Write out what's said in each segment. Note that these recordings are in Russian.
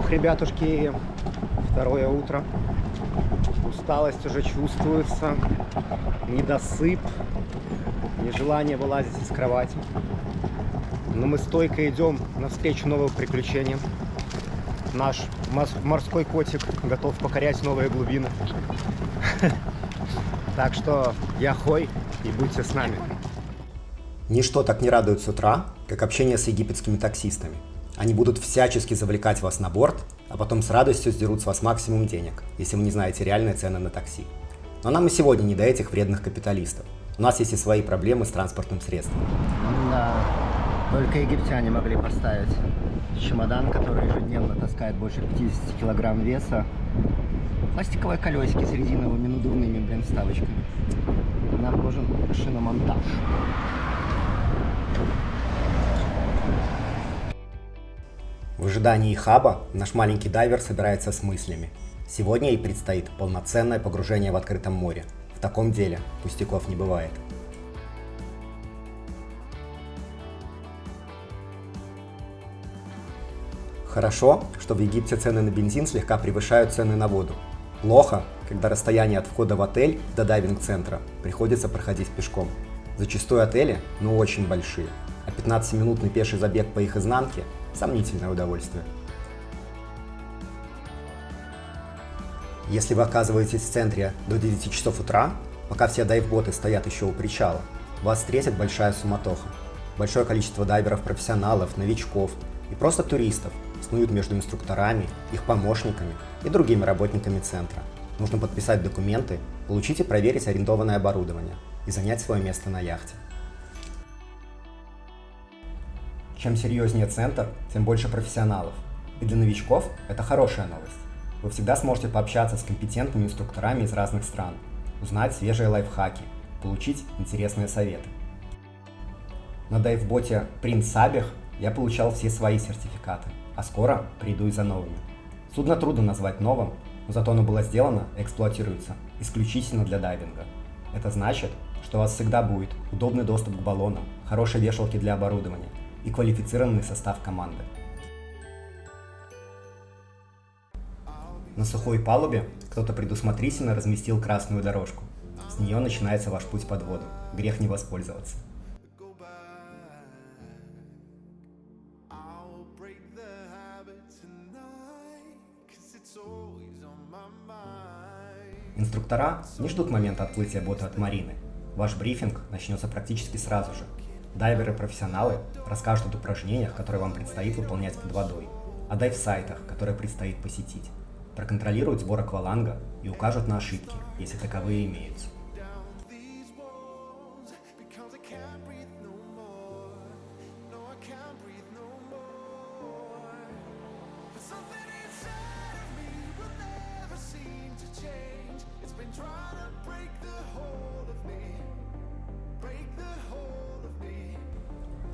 Ох, ребятушки, второе утро. Усталость уже чувствуется, недосып, нежелание вылазить из кровати. Но мы стойко идем навстречу новым приключениям. Наш морской котик готов покорять новые глубины. Так что яхой и будьте с нами. Ничто так не радует с утра, как общение с египетскими таксистами. Они будут всячески завлекать вас на борт, а потом с радостью сдерут с вас максимум денег, если вы не знаете реальные цены на такси. Но нам и сегодня не до этих вредных капиталистов. У нас есть и свои проблемы с транспортным средством. Да, только египтяне могли поставить чемодан, который ежедневно таскает больше 50 килограмм веса. Пластиковые колесики с резиновыми надувными, вставочками. Нам нужен шиномонтаж. В ожидании хаба наш маленький дайвер собирается с мыслями. Сегодня ей предстоит полноценное погружение в открытом море. В таком деле пустяков не бывает. Хорошо, что в Египте цены на бензин слегка превышают цены на воду. Плохо, когда расстояние от входа в отель до дайвинг-центра приходится проходить пешком. Зачастую отели, очень большие, а 15-минутный пеший забег по их изнанке – сомнительное удовольствие. Если вы оказываетесь в центре до 9 часов утра, пока все дайв-боты стоят еще у причала, вас встретит большая суматоха. Большое количество дайверов-профессионалов, новичков и просто туристов снуют между инструкторами, их помощниками и другими работниками центра. Нужно подписать документы, получить и проверить арендованное оборудование и занять свое место на яхте. Чем серьезнее центр, тем больше профессионалов. И для новичков это хорошая новость. Вы всегда сможете пообщаться с компетентными инструкторами из разных стран, узнать свежие лайфхаки, получить интересные советы. На дайв-боте Принц Сабих я получал все свои сертификаты, а скоро приду и за новыми. Судно трудно назвать новым, но зато оно было сделано и эксплуатируется исключительно для дайвинга. Это значит, что у вас всегда будет удобный доступ к баллонам, хорошие вешалки для оборудования и квалифицированный состав команды. На сухой палубе кто-то предусмотрительно разместил красную дорожку. С нее начинается ваш путь под воду. Грех не воспользоваться. Инструктора не ждут момента отплытия бота от марины. Ваш брифинг начнется практически сразу же. Дайверы-профессионалы расскажут об упражнениях, которые вам предстоит выполнять под водой, о дайв-сайтах, которые предстоит посетить, проконтролируют сбор акваланга и укажут на ошибки, если таковые имеются.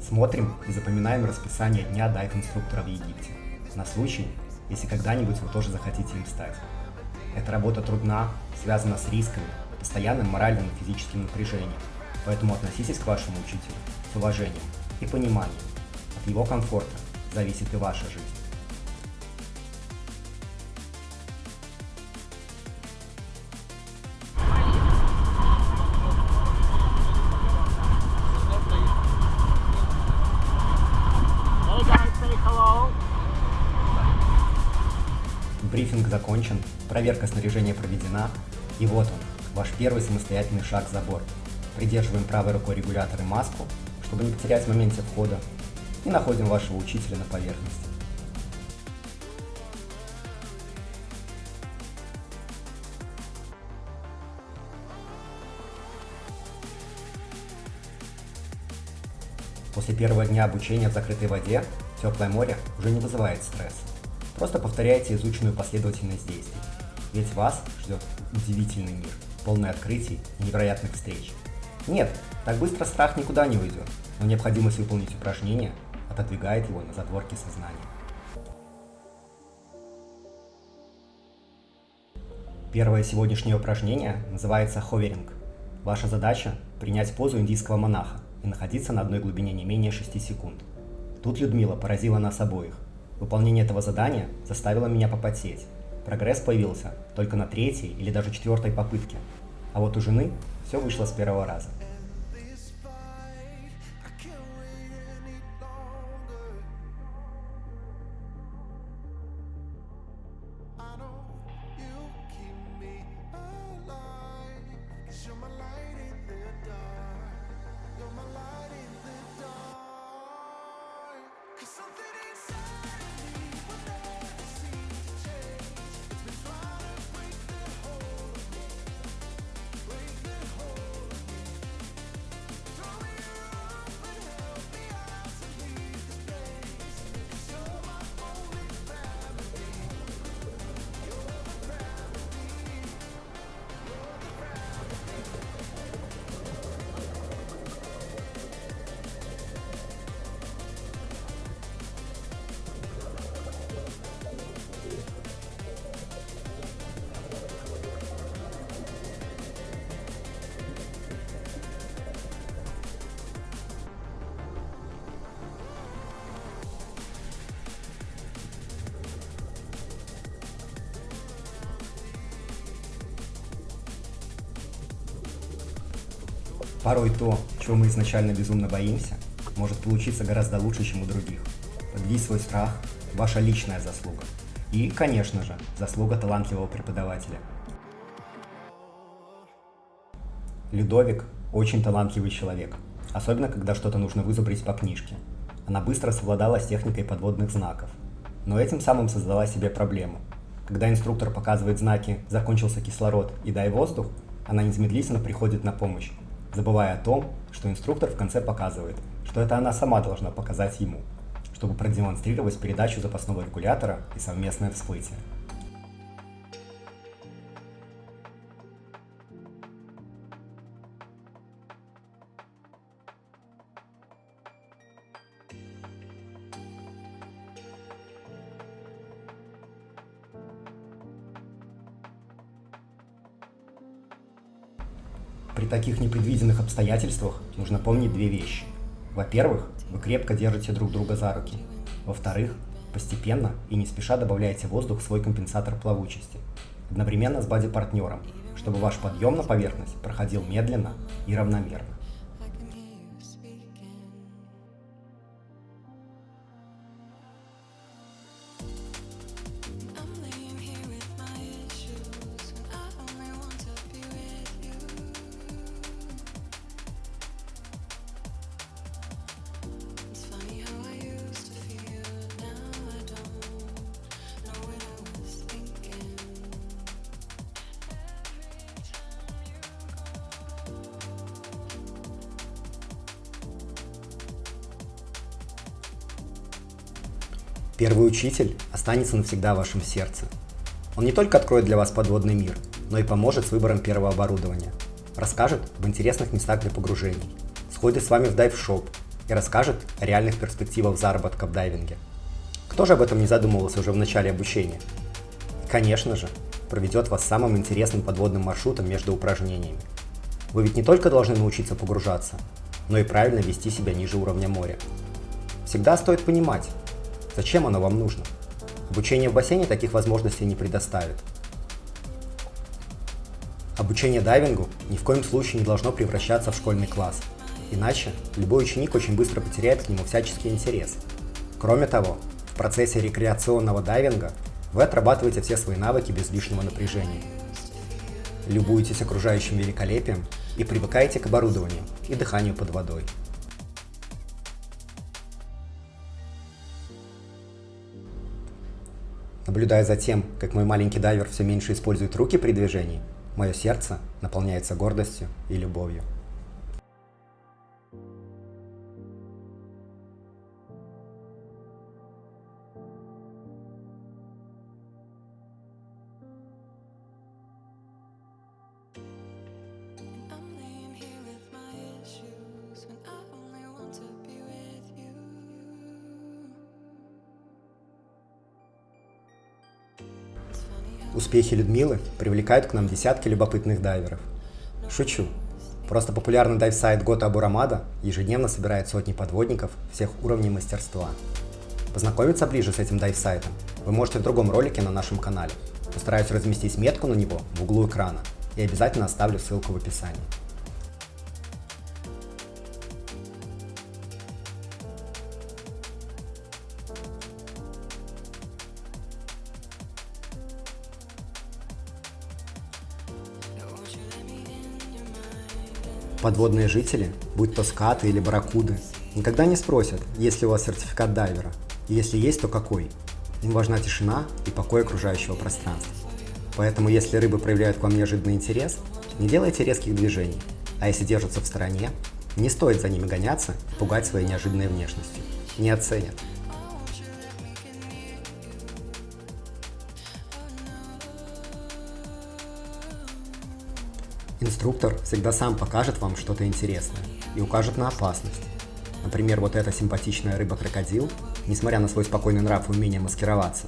Смотрим и запоминаем расписание дня дайв-инструктора в Египте, на случай, если когда-нибудь вы тоже захотите им стать. Эта работа трудна, связана с рисками, постоянным моральным и физическим напряжением, поэтому относитесь к вашему учителю с уважением и пониманием. От его комфорта зависит и ваша жизнь. Брифинг закончен, проверка снаряжения проведена, и вот он, ваш первый самостоятельный шаг за борт. Придерживаем правой рукой регулятор и маску, чтобы не потерять в моменте входа, и находим вашего учителя на поверхности. После первого дня обучения в закрытой воде теплое море уже не вызывает стресса. Просто повторяйте изученную последовательность действий, ведь вас ждет удивительный мир, полный открытий и невероятных встреч. Нет, так быстро страх никуда не уйдет, но необходимость выполнить упражнение отодвигает его на задворки сознания. Первое сегодняшнее упражнение называется ховеринг. Ваша задача – принять позу индийского монаха и находиться на одной глубине не менее 6 секунд. Тут Людмила поразила нас обоих. Выполнение этого задания заставило меня попотеть. Прогресс появился только на третьей или даже четвертой попытке. А вот у жены все вышло с первого раза. Порой то, чего мы изначально безумно боимся, может получиться гораздо лучше, чем у других. Победить свой страх – ваша личная заслуга. И, конечно же, заслуга талантливого преподавателя. Людовик – очень талантливый человек, особенно когда что-то нужно вызубрить по книжке. Она быстро совладала с техникой подводных знаков, но этим самым создала себе проблему. Когда инструктор показывает знаки «закончился кислород» и «дай воздух», она незамедлительно приходит на помощь, забывая о том, что инструктор в конце показывает, что это она сама должна показать ему, чтобы продемонстрировать передачу запасного регулятора и совместное всплытие. При таких непредвиденных обстоятельствах нужно помнить две вещи. Во-первых, вы крепко держите друг друга за руки. Во-вторых, постепенно и не спеша добавляете воздух в свой компенсатор плавучести, одновременно с бади-партнером, чтобы ваш подъем на поверхность проходил медленно и равномерно. Первый учитель останется навсегда в вашем сердце. Он не только откроет для вас подводный мир, но и поможет с выбором первого оборудования, расскажет об интересных местах для погружений, сходит с вами в дайв-шоп и расскажет о реальных перспективах заработка в дайвинге. Кто же об этом не задумывался уже в начале обучения? И, конечно же, проведет вас самым интересным подводным маршрутом между упражнениями. Вы ведь не только должны научиться погружаться, но и правильно вести себя ниже уровня моря. Всегда стоит понимать, зачем оно вам нужно? Обучение в бассейне таких возможностей не предоставит. Обучение дайвингу ни в коем случае не должно превращаться в школьный класс, иначе любой ученик очень быстро потеряет к нему всяческий интерес. Кроме того, в процессе рекреационного дайвинга вы отрабатываете все свои навыки без лишнего напряжения. Любуетесь окружающим великолепием и привыкаете к оборудованию и дыханию под водой. Наблюдая за тем, как мой маленький дайвер все меньше использует руки при движении, мое сердце наполняется гордостью и любовью. Успехи Людмилы привлекают к нам десятки любопытных дайверов. Шучу. Просто популярный дайв-сайт Гота Абурамада ежедневно собирает сотни подводников всех уровней мастерства. Познакомиться ближе с этим дайв-сайтом вы можете в другом ролике на нашем канале. Постараюсь разместить метку на него в углу экрана и обязательно оставлю ссылку в описании. Подводные жители, будь то скаты или барракуды, никогда не спросят, есть ли у вас сертификат дайвера, и если есть, то какой. Им важна тишина и покой окружающего пространства. Поэтому, если рыбы проявляют к вам неожиданный интерес, не делайте резких движений, а если держатся в стороне, не стоит за ними гоняться и пугать своей неожиданной внешностью. Не оценят. Инструктор всегда сам покажет вам что-то интересное и укажет на опасность. Например, вот эта симпатичная рыба-крокодил, несмотря на свой спокойный нрав и умение маскироваться,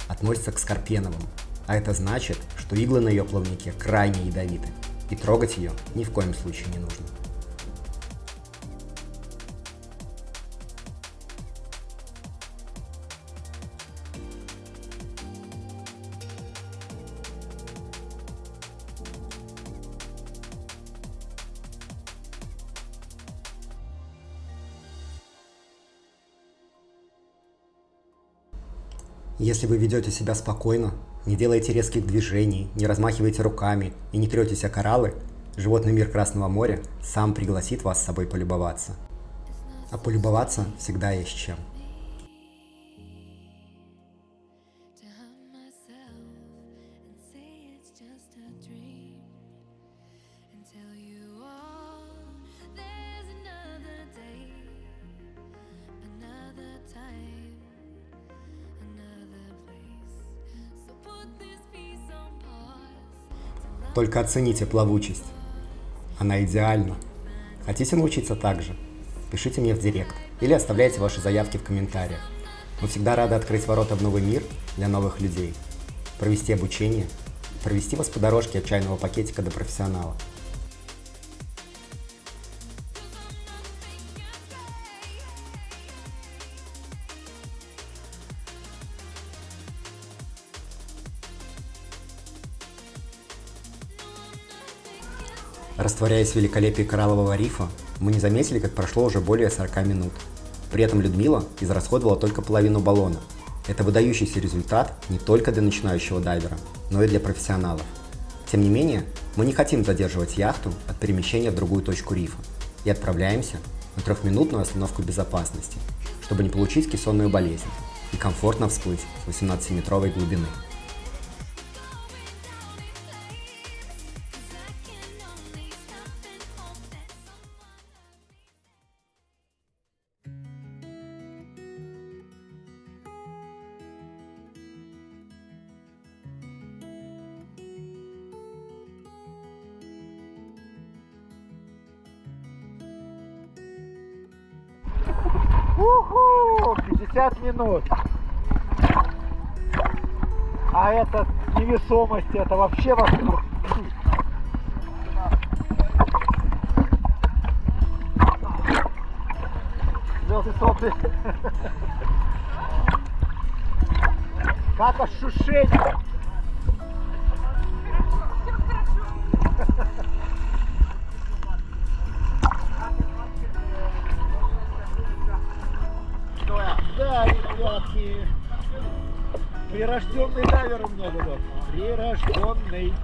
относится к скорпеновым, а это значит, что иглы на ее плавнике крайне ядовиты, и трогать ее ни в коем случае не нужно. Если вы ведете себя спокойно, не делаете резких движений, не размахиваете руками и не третесь о кораллы, животный мир Красного моря сам пригласит вас с собой полюбоваться. А полюбоваться всегда есть чем. Только оцените плавучесть. Она идеальна. Хотите научиться так же? Пишите мне в директ или оставляйте ваши заявки в комментариях. Мы всегда рады открыть ворота в новый мир для новых людей, провести обучение, провести вас по дорожке от чайного пакетика до профессионала. Растворяясь в великолепии кораллового рифа, мы не заметили, как прошло уже более 40 минут. При этом Людмила израсходовала только половину баллона. Это выдающийся результат не только для начинающего дайвера, но и для профессионалов. Тем не менее, мы не хотим задерживать яхту от перемещения в другую точку рифа и отправляемся на 3-минутную остановку безопасности, чтобы не получить кессонную болезнь и комфортно всплыть с 18-метровой глубины. Уху! 50 минут. А это невесомость, это вообще восторг. Слезы сопли. Как ощущение? Да, ребятки. Прирожденный дайвер у меня будет. Прирожденный.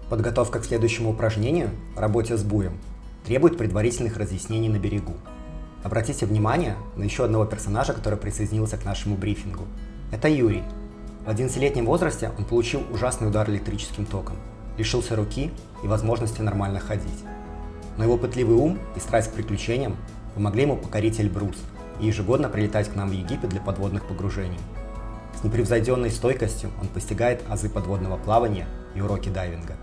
Подготовка к следующему упражнению, работе с буем, требует предварительных разъяснений на берегу. Обратите внимание на еще одного персонажа, который присоединился к нашему брифингу. Это Юрий. В 11-летнем возрасте он получил ужасный удар электрическим током, лишился руки и возможности нормально ходить. Но его пытливый ум и страсть к приключениям помогли ему покорить Эльбрус и ежегодно прилетать к нам в Египет для подводных погружений. С непревзойденной стойкостью он постигает азы подводного плавания и уроки дайвинга.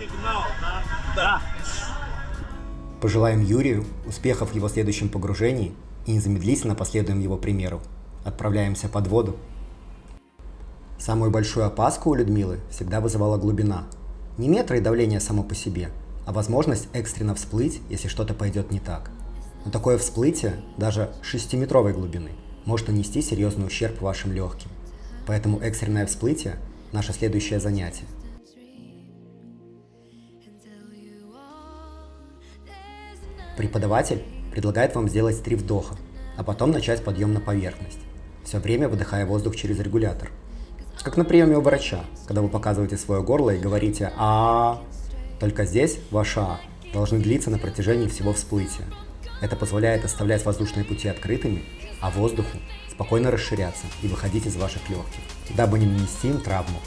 сигнал, да? Да. Пожелаем Юрию успехов в его следующем погружении и незамедлительно последуем его примеру. Отправляемся под воду. Самую большую опаску у Людмилы всегда вызывала глубина. Не метры и давление само по себе, а возможность экстренно всплыть, если что-то пойдет не так. Но такое всплытие, даже 6-метровой глубины, может нанести серьезный ущерб вашим легким. Поэтому экстренное всплытие – наше следующее занятие. Преподаватель предлагает вам сделать 3 вдоха, а потом начать подъем на поверхность, все время выдыхая воздух через регулятор. Как на приеме у врача, когда вы показываете свое горло и говорите «а». Только здесь ваши «а» должны длиться на протяжении всего всплытия. Это позволяет оставлять воздушные пути открытыми, а воздуху спокойно расширяться и выходить из ваших легких, дабы не нанести им травму.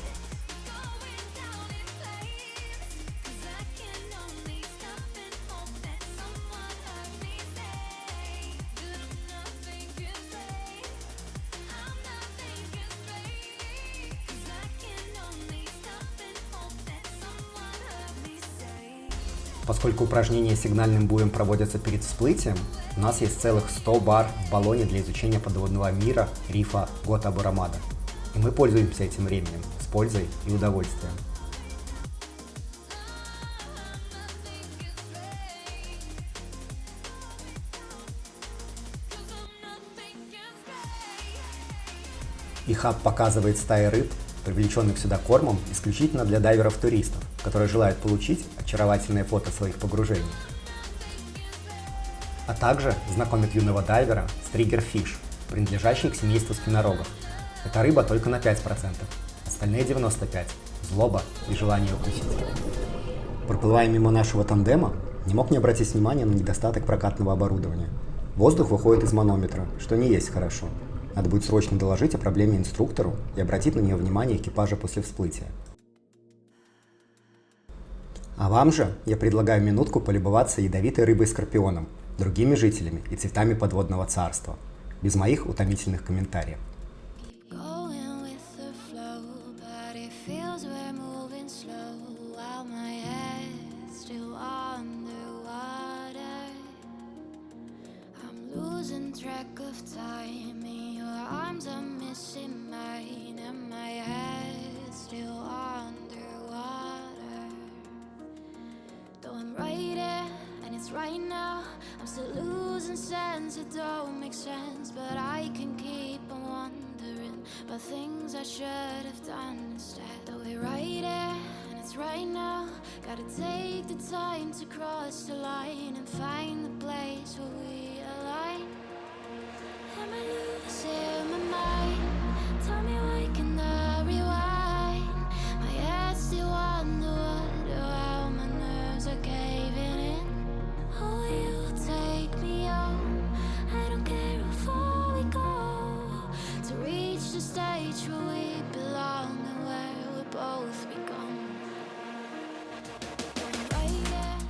Поскольку упражнения сигнальным буем проводятся перед всплытием, у нас есть целых 100 бар в баллоне для изучения подводного мира рифа Гота-Бурамада. И мы пользуемся этим временем с пользой и удовольствием. И хаб показывает стаи рыб, привлеченных сюда кормом исключительно для дайверов-туристов, которые желают получить очаровательные фото своих погружений. А также знакомит юного дайвера с триггерфиш, принадлежащий к семейству спинорогов. Эта рыба только на 5%, остальные 95% – злоба и желание укусить. Проплывая мимо нашего тандема, не мог не обратить внимания на недостаток прокатного оборудования. Воздух выходит из манометра, что не есть хорошо. Надо будет срочно доложить о проблеме инструктору и обратить на нее внимание экипажа после всплытия. А вам же я предлагаю минутку полюбоваться ядовитой рыбой-скорпионом, другими жителями и цветами подводного царства, без моих утомительных комментариев. Right now, I'm still losing sense, it don't make sense, but I can keep on wondering about things I should have done instead. Though we're right here, and it's right now, gotta take the time to cross the line and find the place where we align. Am I losing my mind? Tell me why can I rewind? My head still on the water while my nerves are caving in. Oh, you take me home. I don't care how far we go to reach the stage where we belong and where we both become. Right there,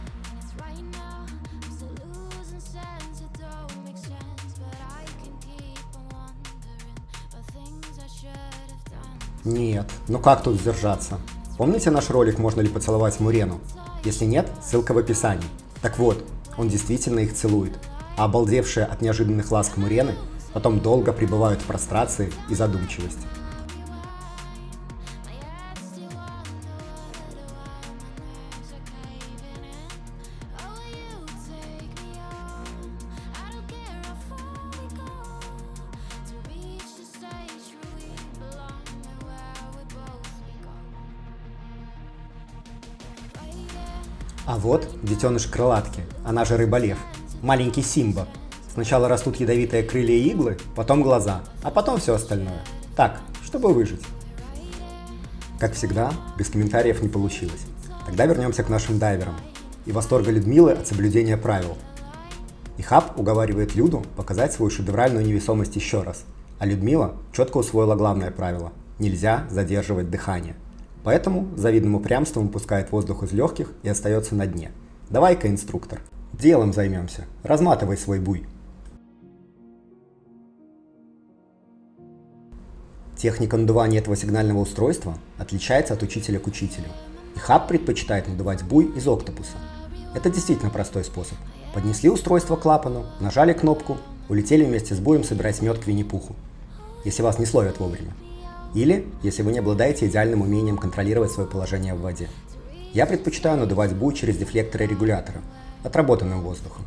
it's right now. I'm still losing sense, it don't make sense, but I can keep on wondering about things I should have done. Нет, ну как тут сдержаться? Помните наш ролик «Можно ли поцеловать Мурену»? Если нет, ссылка в описании. Так вот, он действительно их целует, а обалдевшие от неожиданных ласк Мурены потом долго пребывают в прострации и задумчивости. А вот детеныш крылатки, она же рыболев, маленький Симба. Сначала растут ядовитые крылья и иглы, потом глаза, а потом все остальное. Так, чтобы выжить. Как всегда, без комментариев не получилось. Тогда вернемся к нашим дайверам и восторга Людмилы от соблюдения правил. И хаб уговаривает Люду показать свою шедевральную невесомость еще раз, а Людмила четко усвоила главное правило – нельзя задерживать дыхание. Поэтому с завидным упрямством выпускает воздух из легких и остается на дне. Давай-ка, инструктор, делом займемся. Разматывай свой буй. Техника надувания этого сигнального устройства отличается от учителя к учителю. И Хаб предпочитает надувать буй из октопуса. Это действительно простой способ. Поднесли устройство к клапану, нажали кнопку, улетели вместе с буем собирать мед к Винни-Пуху, если вас не словят вовремя. Или, если вы не обладаете идеальным умением контролировать свое положение в воде. Я предпочитаю надувать буй через дефлекторы регулятора, отработанным воздухом.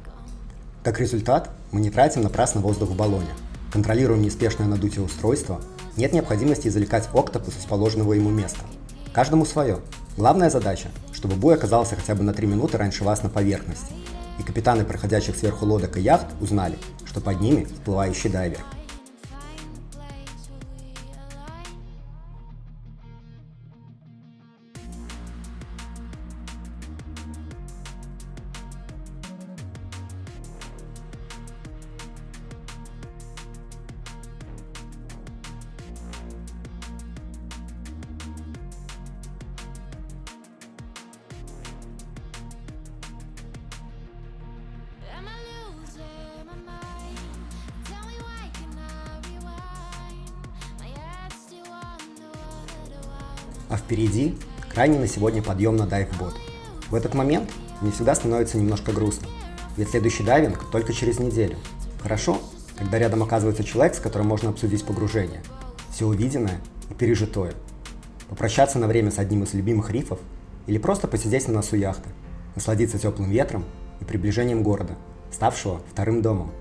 Как результат, мы не тратим напрасно воздух в баллоне, контролируем неспешное надутие устройства, нет необходимости извлекать октопус из положенного ему места. Каждому свое. Главная задача, чтобы буй оказался хотя бы на 3 минуты раньше вас на поверхности, и капитаны проходящих сверху лодок и яхт узнали, что под ними всплывающий дайвер. Am I losing my mind? Tell me why can I rewind? My head's still underwater. А впереди крайний на сегодня подъем на дайв-бот. В этот момент мне всегда становится немножко грустно, ведь следующий дайвинг только через неделю. Хорошо, когда рядом оказывается человек, с которым можно обсудить погружение, все увиденное и пережитое. Попрощаться на время с одним из любимых рифов или просто посидеть на носу яхты, насладиться теплым ветром и приближением города, ставшего вторым домом.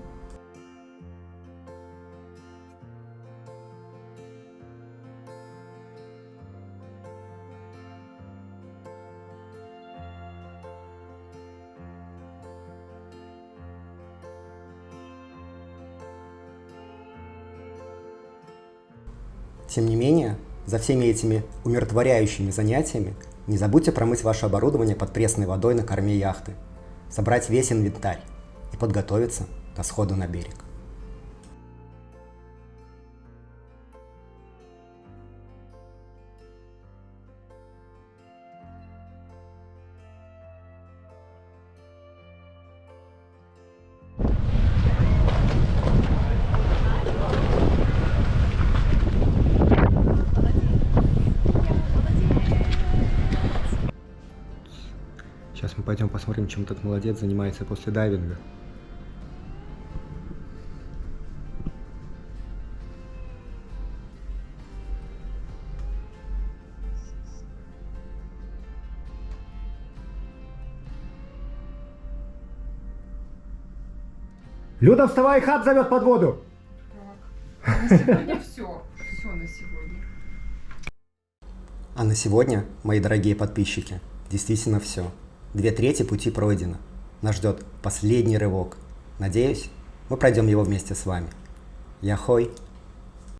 Тем не менее, за всеми этими умиротворяющими занятиями не забудьте промыть ваше оборудование под пресной водой на корме яхты, собрать весь инвентарь и подготовиться к сходу на берег. Сейчас мы пойдем посмотрим, чем этот молодец занимается после дайвинга. Люда, вставай, Хаб зовет под воду. На сегодня все. Все на сегодня. А на сегодня, мои дорогие подписчики, действительно все. 2/3 пути пройдено. Нас ждет последний рывок. Надеюсь, мы пройдем его вместе с вами. Яхой!